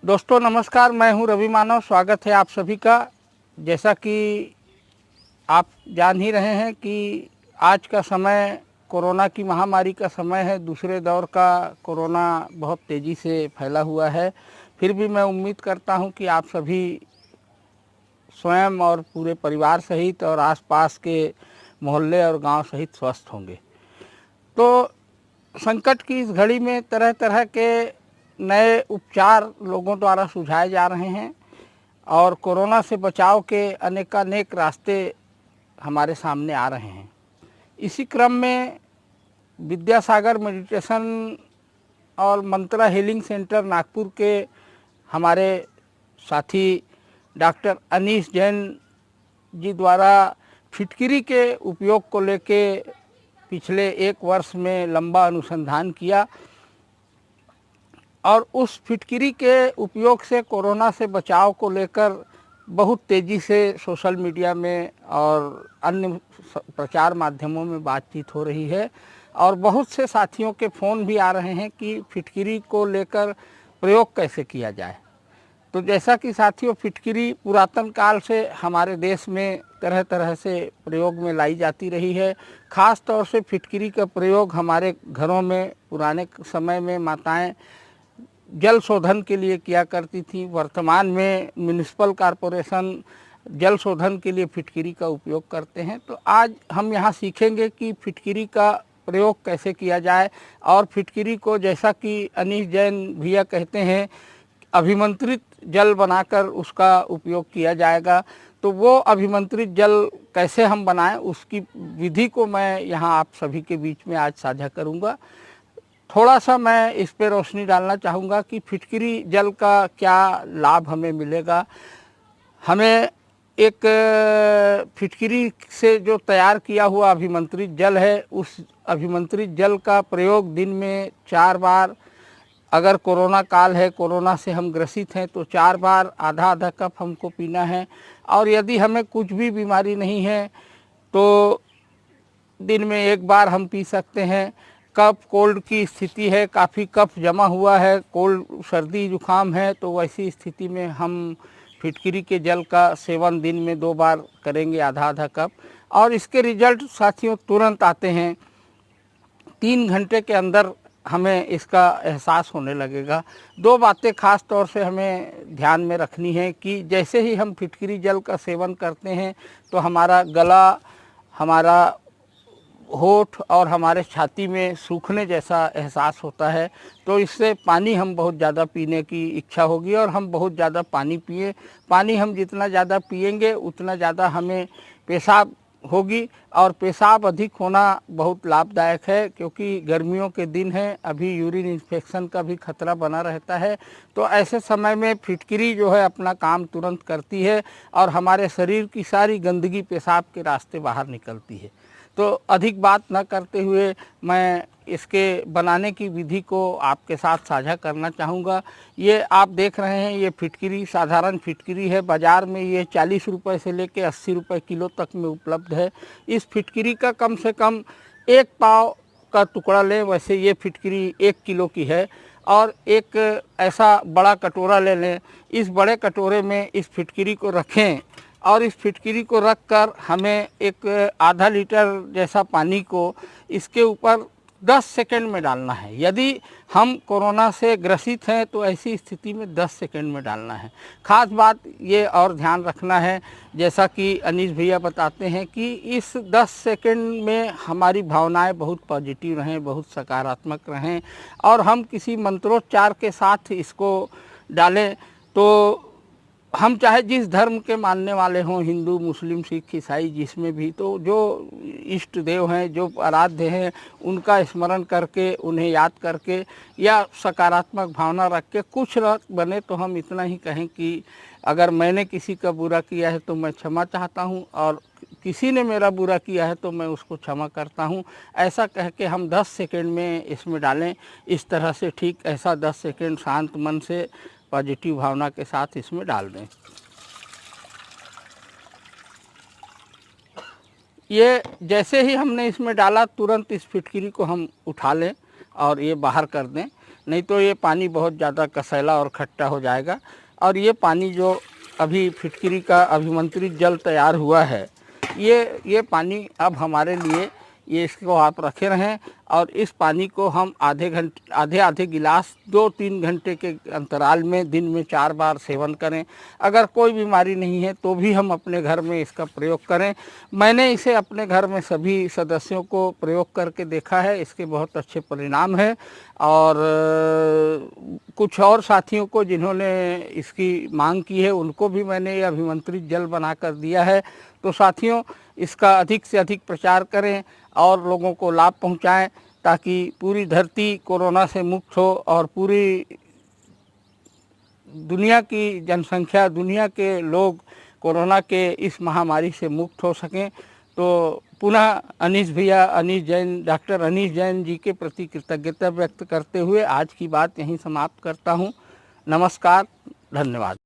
दोस्तों नमस्कार, मैं हूं रवि मानव। स्वागत है आप सभी का। जैसा कि आप जान ही रहे हैं कि आज का समय कोरोना की महामारी का समय है। दूसरे दौर का कोरोना बहुत तेज़ी से फैला हुआ है। फिर भी मैं उम्मीद करता हूं कि आप सभी स्वयं और पूरे परिवार सहित और आसपास के मोहल्ले और गांव सहित स्वस्थ होंगे। तो संकट की इस घड़ी में तरह तरह के नए उपचार लोगों द्वारा सुझाए जा रहे हैं और कोरोना से बचाव के अनेकानेक रास्ते हमारे सामने आ रहे हैं। इसी क्रम में विद्यासागर मेडिटेशन और मंत्रा हीलिंग सेंटर नागपुर के हमारे साथी डॉक्टर अनीश जैन जी द्वारा फिटकिरी के उपयोग को लेके पिछले 1 वर्ष में लंबा अनुसंधान किया और उस फिटकिरी के उपयोग से कोरोना से बचाव को लेकर बहुत तेज़ी से सोशल मीडिया में और अन्य प्रचार माध्यमों में बातचीत हो रही है और बहुत से साथियों के फ़ोन भी आ रहे हैं कि फिटकिरी को लेकर प्रयोग कैसे किया जाए। तो जैसा कि साथियों, फिटकिरी पुरातन काल से हमारे देश में तरह तरह से प्रयोग में लाई जाती रही है। ख़ास तौर से फिटकिरी का प्रयोग हमारे घरों में पुराने समय में माताएं जल शोधन के लिए किया करती थी। वर्तमान में म्युनिसिपल कॉरपोरेशन जल शोधन के लिए फिटकिरी का उपयोग करते हैं। तो आज हम यहाँ सीखेंगे कि फिटकिरी का प्रयोग कैसे किया जाए और फिटकिरी को, जैसा कि अनीश जैन भैया कहते हैं, अभिमंत्रित जल बनाकर उसका उपयोग किया जाएगा। तो वो अभिमंत्रित जल कैसे हम बनाएं, उसकी विधि को मैं यहाँ आप सभी के बीच में आज साझा करूँगा। थोड़ा सा मैं इस पे रोशनी डालना चाहूँगा कि फिटकिरी जल का क्या लाभ हमें मिलेगा। हमें एक फिटकिरी से जो तैयार किया हुआ अभिमंत्रित जल है, उस अभिमंत्रित जल का प्रयोग दिन में 4 बार, अगर कोरोना काल है, कोरोना से हम ग्रसित हैं, तो 4 बार आधा आधा कप हमको पीना है। और यदि हमें कुछ भी बीमारी नहीं है तो दिन में 1 बार हम पी सकते हैं। कफ कोल्ड की स्थिति है, काफ़ी कफ जमा हुआ है, कोल्ड सर्दी जुकाम है, तो वैसी स्थिति में हम फिटकिरी के जल का सेवन दिन में 2 बार करेंगे, आधा आधा कप। और इसके रिजल्ट साथियों तुरंत आते हैं। 3 घंटे के अंदर हमें इसका एहसास होने लगेगा। 2 बातें ख़ास तौर से हमें ध्यान में रखनी है कि जैसे ही हम फिटकिरी जल का सेवन करते हैं तो हमारा गला, हमारा होठ और हमारे छाती में सूखने जैसा एहसास होता है। तो इससे पानी हम बहुत ज़्यादा पीने की इच्छा होगी और हम बहुत ज़्यादा पानी पिए। पानी हम जितना ज़्यादा पिएंगे उतना ज़्यादा हमें पेशाब होगी और पेशाब अधिक होना बहुत लाभदायक है, क्योंकि गर्मियों के दिन हैं, अभी यूरिन इन्फेक्शन का भी खतरा बना रहता है। तो ऐसे समय में फिटकिरी जो है अपना काम तुरंत करती है और हमारे शरीर की सारी गंदगी पेशाब के रास्ते बाहर निकलती है। तो अधिक बात न करते हुए मैं इसके बनाने की विधि को आपके साथ साझा करना चाहूँगा। ये आप देख रहे हैं, ये फिटकिरी साधारण फिटकिरी है। बाज़ार में ये 40 रुपये से लेकर 80 रुपये किलो तक में उपलब्ध है। इस फिटकिरी का कम से कम 1 पाव का टुकड़ा लें। वैसे ये फिटकिरी 1 किलो की है। और एक ऐसा बड़ा कटोरा ले लें। इस बड़े कटोरे में इस फिटकिरी को रखें और इस फिटकिरी को रख कर हमें एक आधा लीटर जैसा पानी को इसके ऊपर 10 सेकंड में डालना है। यदि हम कोरोना से ग्रसित हैं तो ऐसी स्थिति में 10 सेकंड में डालना है। ख़ास बात ये और ध्यान रखना है, जैसा कि अनीश भैया बताते हैं, कि इस 10 सेकंड में हमारी भावनाएं बहुत पॉजिटिव रहें, बहुत सकारात्मक रहें और हम किसी मंत्रोच्चार के साथ इसको डालें। तो हम चाहे जिस धर्म के मानने वाले हों, हिंदू, मुस्लिम, सिख, ईसाई, जिसमें भी, तो जो इष्ट देव हैं, जो आराध्य हैं, उनका स्मरण करके, उन्हें याद करके या सकारात्मक भावना रख के, कुछ न बने तो हम इतना ही कहें कि अगर मैंने किसी का बुरा किया है तो मैं क्षमा चाहता हूं और किसी ने मेरा बुरा किया है तो मैं उसको क्षमा करता हूं। ऐसा कह के हम 10 सेकंड में इसमें डालें। इस तरह से ठीक ऐसा 10 सेकंड शांत मन से पॉजिटिव भावना के साथ इसमें डाल दें। ये जैसे ही हमने इसमें डाला, तुरंत इस फिटकिरी को हम उठा लें और ये बाहर कर दें। नहीं तो ये पानी बहुत ज़्यादा कसैला और खट्टा हो जाएगा। और ये पानी जो अभी फिटकरी का अभिमंत्रित जल तैयार हुआ है, ये पानी अब हमारे लिए, ये इसको आप रखे रहें और इस पानी को हम आधे गिलास 2-3 घंटे के अंतराल में दिन में 4 बार सेवन करें। अगर कोई बीमारी नहीं है तो भी हम अपने घर में इसका प्रयोग करें। मैंने इसे अपने घर में सभी सदस्यों को प्रयोग करके देखा है, इसके बहुत अच्छे परिणाम हैं। और कुछ और साथियों को जिन्होंने इसकी मांग की है उनको भी मैंने ये अभिमंत्रित जल बना कर दिया है। तो साथियों, इसका अधिक से अधिक प्रचार करें और लोगों को लाभ पहुंचाएं, ताकि पूरी धरती कोरोना से मुक्त हो और पूरी दुनिया की जनसंख्या, दुनिया के लोग कोरोना के इस महामारी से मुक्त हो सकें। तो पुनः डॉक्टर अनीश जैन जी के प्रति कृतज्ञता व्यक्त करते हुए आज की बात यहीं समाप्त करता हूं। नमस्कार, धन्यवाद।